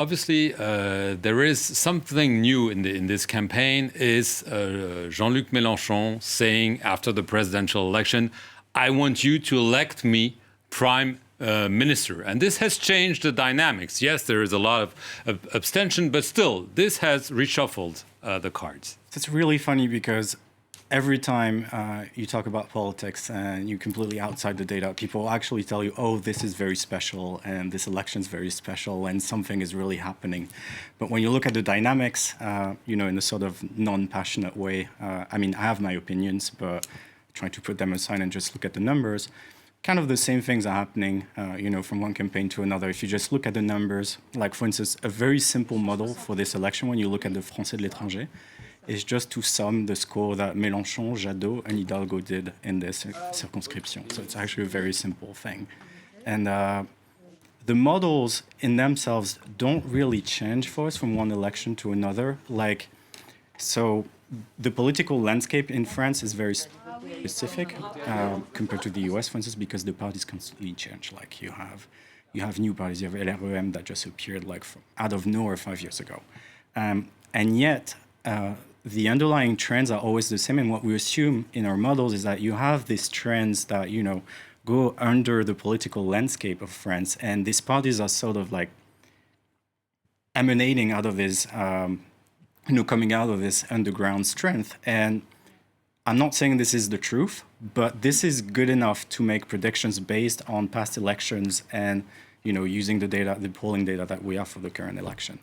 Obviously, there is something new in this campaign. Is Jean-Luc Mélenchon saying after the presidential election, "I want you to elect me prime minister," and this has changed the dynamics. Yes, there is a lot of abstention, but still, this has reshuffled the cards. It's really funny because every time you talk about politics and you're completely outside the data, people actually tell you, oh, this is very special and this election is very special and something is really happening. But when you look at the dynamics, in a sort of non-passionate way, I have my opinions, but trying to put them aside and just look at the numbers, kind of the same things are happening, from one campaign to another. If you just look at the numbers, like for instance, a very simple model for this election, when you look at the Français de l'étranger, is just to sum the score that Mélenchon, Jadot, and Hidalgo did in this circumscription. So it's actually a very simple thing. And the models in themselves don't really change for us from one election to another. So the political landscape in France is very specific compared to the US, for instance, because the parties constantly change. Like you have new parties. You have LREM that just appeared out of nowhere 5 years ago. And yet, the underlying trends are always the same. And what we assume in our models is that you have these trends that, go under the political landscape of France. And these parties are sort of emanating out of this, coming out of this underground strength. And I'm not saying this is the truth, but this is good enough to make predictions based on past elections and, using the data, the polling data that we have for the current election.